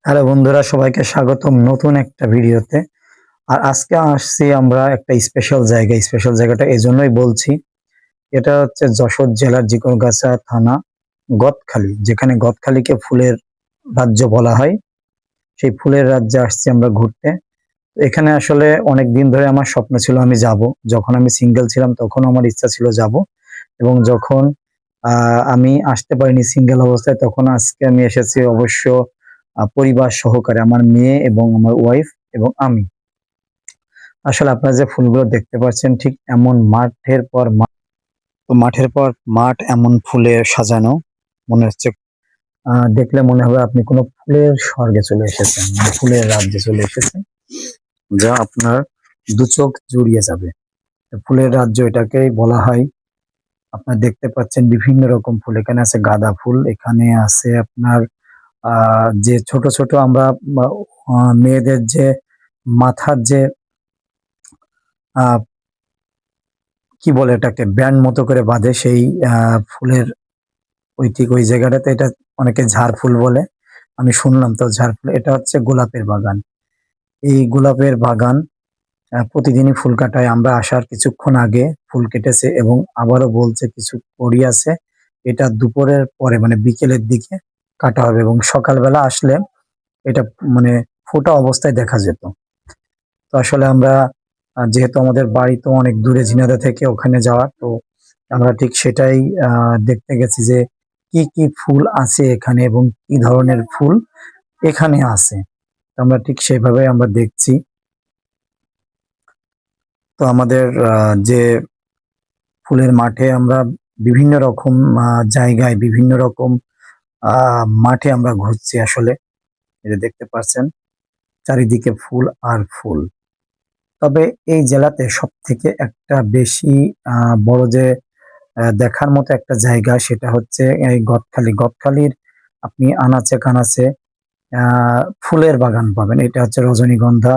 Hello বন্ধুরা, সবাইকে স্বাগতম নতুন একটা ভিডিওতে। আর আজকে আসছি আমরা একটা স্পেশাল জায়গাটা এজন্যই বলছি। এটা হচ্ছে যশোর জেলার জিকরগাছা থানা, গদখালি, যেখানে গদখালিকে ফুলের রাজ্য বলা হয়। সেই ফুলের রাজ্যে আসছি আমরা ঘুরতে। এখানে আসলে অনেক দিন ধরে আমার স্বপ্ন ছিল আমি যাব। যখন আমি সিঙ্গেল ছিলাম তখন আমার ইচ্ছা ছিল যাব, এবং যখন আমি আসতে পারিনি সিঙ্গেল অবস্থায়, তখন আজকে আমি এসেছি অবশ্য পরিবার সহকারে, আমার মেয়ে এবং আমার ওয়াইফ এবং আমি। আসলে আপনারা যে ফুলগুলো দেখতে পাচ্ছেন, ঠিক এমন মাঠের পর মাঠ, তো মাঠের পর মাঠ এমন ফুলে সাজানো, মনে হচ্ছে দেখলে মনে হবে আপনি কোনো ফুলের স্বর্গে চলে এসেছেন, মানে ফুলের রাজ্যে চলে এসেছেন, যা আপনার দু চোখ জুড়িয়ে যাবে। তো ফুলের রাজ্য এটাকেই বলা হয়। আপনারা দেখতে পাচ্ছেন বিভিন্ন রকম ফুল, এখানে আছে গাঁদা ফুল, এখানে আছে আপনার যে ছোট ছোট আমরা মেয়েদের যে মাথার যে আহ কি বলে এটাকে, ব্যান্ড মতো করে বাঁধে, সেই ফুলের ওই জায়গাটাতে এটা অনেকে ঝাড় ফুল বলে, আমি শুনলাম তো ঝাড় ফুল। এটা হচ্ছে গোলাপের বাগান। এই গোলাপের বাগান প্রতিদিনই ফুল কাটায়। আমরা আসার কিছুক্ষণ আগে ফুল কেটেছে এবং আবারও বলছে কিছু পড়ি আছে, এটা দুপুরের পরে মানে বিকেলের দিকে কাটা হবে, এবং সকালবেলা আসলে এটা মানে ফোটা অবস্থায় দেখা যেত। তো আসলে আমরা যেহেতু আমাদের বাড়ি তো অনেক দূরে ঝিনাইদহ থেকে ওখানে যাওয়া, তো আমরা ঠিক সেটাই দেখতে গেছি যে কি কি ফুল আছে এখানে এবং কি ধরনের ফুল এখানে আছে। তো আমরা ঠিক সেভাবে আমরা দেখছি। তো আমাদের যে ফুলের মাঠে আমরা বিভিন্ন রকম জায়গায়, বিভিন্ন রকম মাঠে আমরা ঘুরছি আসলে। এই যে দেখতে পাচ্ছেন চারিদিকে ফুল আর ফুল। তবে এই জেলাতে সবথেকে একটা বেশি বড় যে দেখার মতো একটা জায়গা, সেটা হচ্ছে এই গদখালি। গদখালির আপনি আনাচে কানাচে ফুলের বাগান পাবেন। এটা হচ্ছে রজনীগন্ধা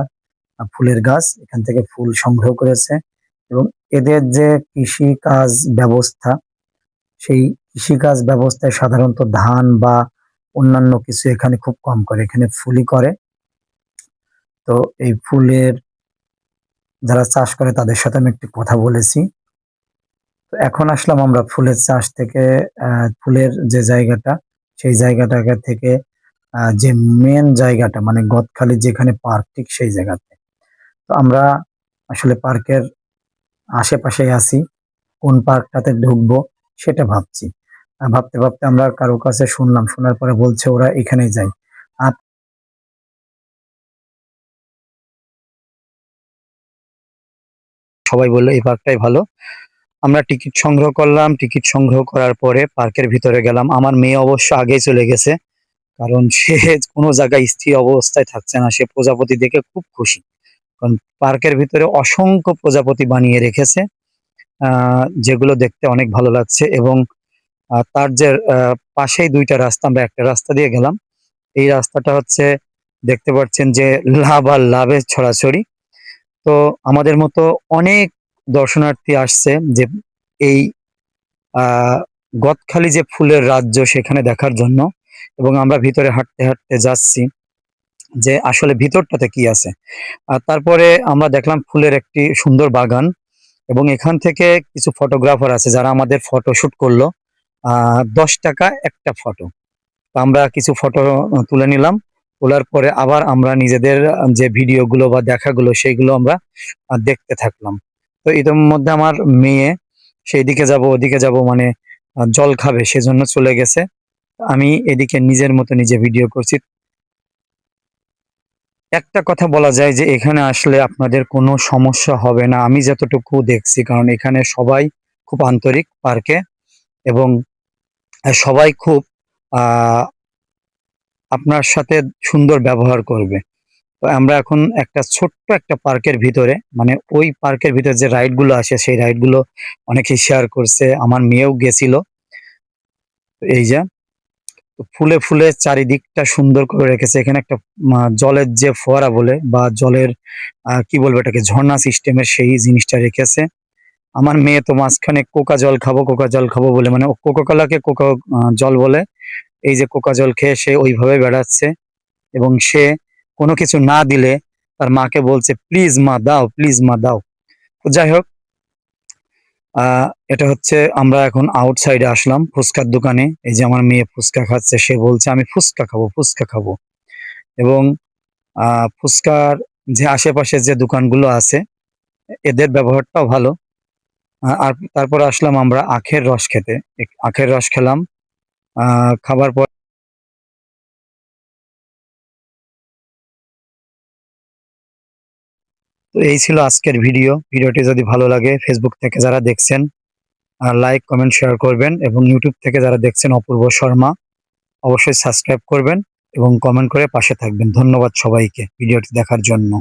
ফুলের গাছ, এখান থেকে ফুল সংগ্রহ করেছে। এবং এদের যে কৃষি কাজ ব্যবস্থা, সেই কৃষিকাজ ব্যবস্থায় সাধারণত ধান বা অন্যান্য কিছু এখানে খুব কম করে, এখানে ফুলই করে। তো এই ফুলের যারা চাষ করে তাদের সাথে আমি একটু কথা বলেছি। তো এখন আসলাম আমরা ফুলের চাষ থেকে, ফুলের যে জায়গাটা, সেই জায়গাটাকে থেকে যে মেন জায়গাটা মানে গদখালি যেখানে পার্ক, ঠিক সেই জায়গাতে। তো আমরা আসলে পার্কের আশেপাশেই আছি, কোন পার্কটাতে ঢুকবো সেটা ভাবছি। ভাবতে ভাবতে আমরা কারো কাছে শুনলাম, শোনার পরে বলছে ওরা এখানেই যায়। আর সবাই বললো এই পার্কটাই ভালো। আমরা টিকিট সংগ্রহ করলাম, টিকিট সংগ্রহ করার পরে পার্কের ভিতরে গেলাম। আমার মেয়ে অবশ্য আগেই চলে গেছে, কারণ সে কোনো জায়গায় স্থির অবস্থায় থাকছে না, সে প্রজাপতি দেখে খুব খুশি। কারণ পার্কের ভিতরে অসংখ্য প্রজাপতি বানিয়ে রেখেছে, যেগুলো দেখতে অনেক ভালো লাগছে। এবং তার যে পাশেই দুইটা রাস্তা, আমরা একটা রাস্তা দিয়ে গেলাম। এই রাস্তাটা হচ্ছে দেখতে পাচ্ছেন যে লাভ আর লাভের ছড়াছড়ি। তো আমাদের মতো অনেক দর্শনার্থী আসছে যে এই আহ গদখালি যে ফুলের রাজ্য সেখানে দেখার জন্য। এবং আমরা ভিতরে হাঁটতে হাঁটতে যাচ্ছি যে আসলে ভিতরটাতে কি আছে। আর তারপরে আমরা দেখলাম ফুলের একটি সুন্দর বাগান, এবং এখান থেকে কিছু ফটোগ্রাফার আছে যারা আমাদের ফটো শুট করলো। 10 টাকা একটা ফটো। আমরা কিছু ফটো তুলে নিলাম। তোলার পরে আবার আমরা নিজেদের যে ভিডিওগুলো বা দেখাগুলো সেইগুলো আমরা দেখতে থাকলাম। তো এটার মধ্যে আমার মেয়ে সেই দিকে যাব ওদিকে যাব মানে জল খাবে, সেজন্য চলে গেছে। আমি এদিকে নিজের মতো নিজে ভিডিও করছি। একটা কথা বলা যায় যে এখানে আসলে আপনাদের কোনো সমস্যা হবে না, আমি যতটুকু দেখছি, কারণ এখানে সবাই খুব আন্তরিক পার্কে, এবং সবাই খুব আহ আপনার সাথে সুন্দর ব্যবহার করবে। তো আমরা এখন একটা ছোট্ট একটা পার্কের ভিতরে, মানে ওই পার্কের ভিতরে যে রাইড গুলো আসে সেই রাইড গুলো অনেকেই শেয়ার করছে, আমার মেয়েও গেছিল। এই যে ফুলে ফুলে চারিদিকটা সুন্দর করে রেখেছে। এখানে একটা জলের যে ফোয়ারা বলে বা জলের কি বলবো এটাকে, ঝর্ণা সিস্টেমের সেই জিনিসটা রেখেছে। আমার মেয়ে তো মাঝখানে কোকা জল খাবো কোকা জল খাবো বলে, মানে কোকা কোলাকে কোকা জল বলে, এই যে কোকা জল খেয়ে সে ওইভাবে বেড়াচ্ছে। এবং সে কোনো কিছু না দিলে তার মাকে বলছে, প্লিজ মা দাও, প্লিজ মা দাও। তো যাই হোক, এটা হচ্ছে আমরা এখন আউটসাইডে আসলাম ফুচকার দোকানে। এই যে আমার মেয়ে ফুচকা খাচ্ছে, সে বলছে আমি ফুচকা খাবো, ফুচকা খাবো। এবং ফুচকার যে আশেপাশে যে দোকানগুলো আছে এদের ব্যবহারটাও ভালো। আর তারপরে আসলাম আমরা আখের রস খেতে। আখের রস খেলাম। খাবার পর তো এই ছিল আজকের ভিডিও। ভিডিওটি যদি ভালো লাগে ফেসবুক থেকে যারা দেখছেন লাইক, কমেন্ট, শেয়ার করবেন, এবং ইউটিউব থেকে যারা দেখছেন অপূর্ব শর্মা অবশ্যই সাবস্ক্রাইব করবেন এবং কমেন্ট করে পাশে থাকবেন। ধন্যবাদ সবাইকে ভিডিওটি দেখার জন্য।